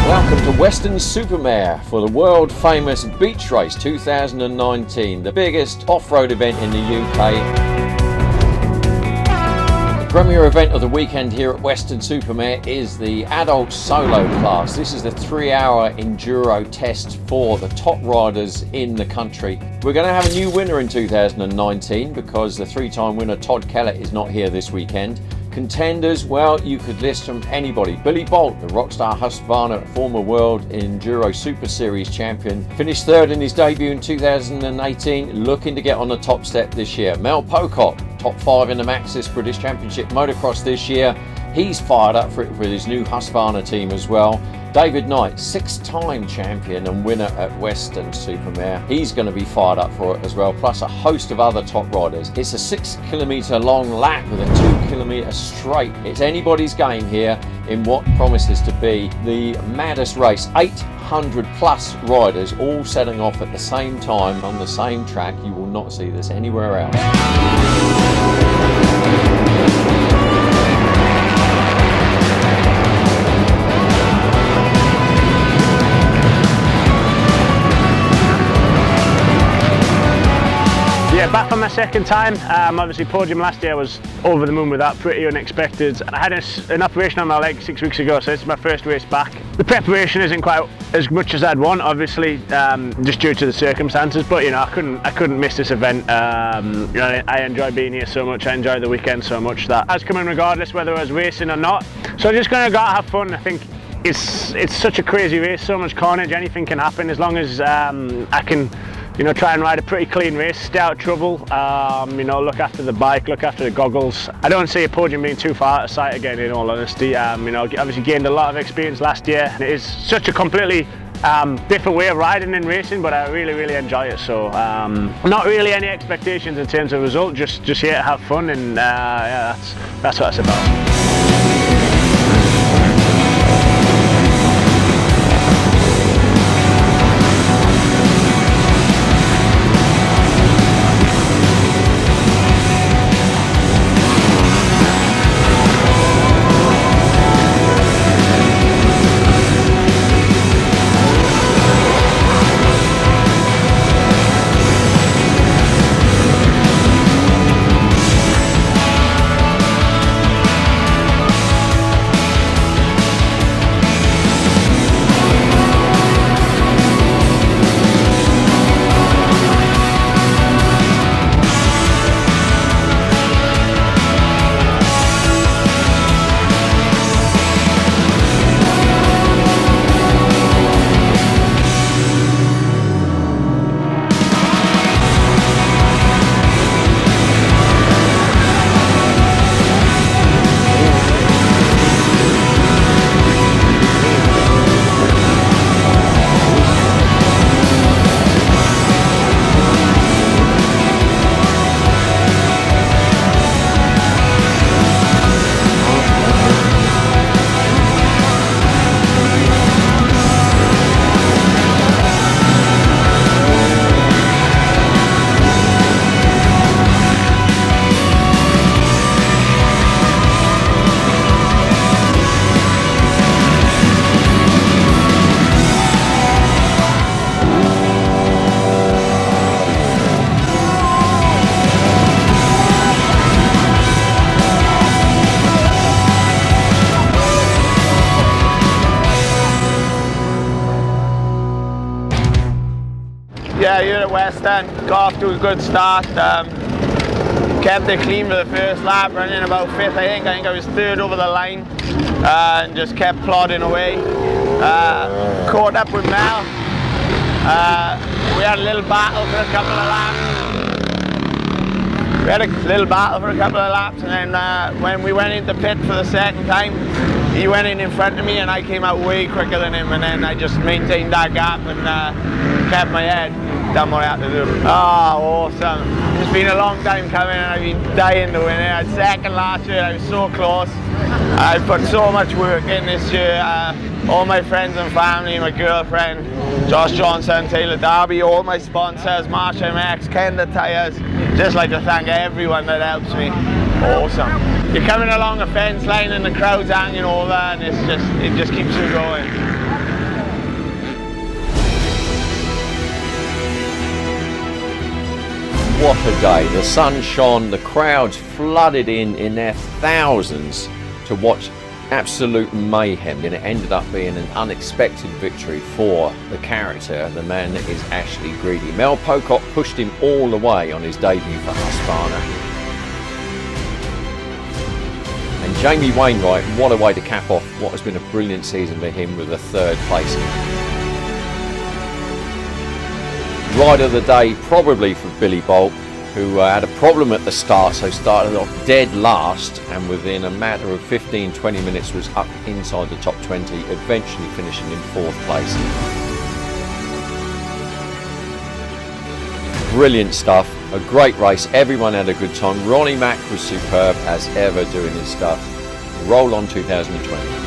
Welcome to Weston Supermare for the world famous Beach Race 2019, the biggest off-road event in the UK. The premier event of the weekend here at Weston Supermare is the adult solo class. This is the 3-hour enduro test for the top riders in the country. We're going to have a new winner in 2019 because the 3-time winner Todd Kellett is not here this weekend. Contenders, well, you could list from anybody. Billy Bolt, the Rockstar Husqvarna former World Enduro Super Series champion, finished third in his debut in 2018, looking to get on the top step this year. Mel Pocock, top 5 in the Maxxis British Championship Motocross this year. He's fired up for it with his new Husqvarna team as well. David Knight, 6-time champion and winner at Weston Supermare. He's going to be fired up for it as well, plus a host of other top riders. It's a 6-kilometre long lap with a 2-kilometre straight. It's anybody's game here in what promises to be the maddest race. 800 plus riders all setting off at the same time on the same track. You will not see this anywhere else. Yeah, back for my second time. Obviously podium last year, I was over the moon with that, pretty unexpected. I had an operation on my leg 6 weeks ago, so this is my first race back. The preparation isn't quite as much as I'd want, obviously, just due to the circumstances, but you know, I couldn't miss this event. You know, I enjoy being here so much, I enjoy the weekend so much that I was coming regardless whether I was racing or not. So I'm just going to go out and have fun. I think it's such a crazy race, so much carnage, anything can happen as long as I can, you know, try and ride a pretty clean race, stay out of trouble, you know, look after the bike, look after the goggles. I don't see a podium being too far out of sight again, in all honesty. You know, obviously gained a lot of experience last year. It is such a completely different way of riding and racing, but I really enjoy it. So not really any expectations in terms of result, just here to have fun, and yeah, that's what it's about. Yeah, here at Weston, got off to a good start. Kept it clean for the first lap, running about 5th, I think I was 3rd over the line, and just kept plodding away. Caught up with Mel. We had a little battle for a couple of laps. And then when we went into pit for the second time, he went in front of me and I came out way quicker than him, and then I just maintained that gap and kept my head, done what I had to do. Oh, awesome. It's been a long time coming and I've been dying to win it. I was second last year, I was so close. I put so much work in this year. All my friends and family, my girlfriend, Josh Johnson, Taylor Darby, all my sponsors, Marsh MX, Kenda Tires. Just like to thank everyone that helps me. Awesome. You're coming along a fence line and the crowd's hanging over, and it just keeps you going. What a day. The sun shone, the crowds flooded in their thousands to watch absolute mayhem, and it ended up being an unexpected victory for the character, the man that is Ashley Greedy. Mel Pocock pushed him all the way on his debut for Husqvarna. And Jamie Wainwright, what a way to cap off what has been a brilliant season for him with a third placing. Rider of the day probably for Billy Bolt, who had a problem at the start, so started off dead last, and within a matter of 15-20 minutes was up inside the top 20, eventually finishing in 4th place. Brilliant stuff, a great race, everyone had a good time. Ronnie Mack was superb as ever doing his stuff. Roll on 2020.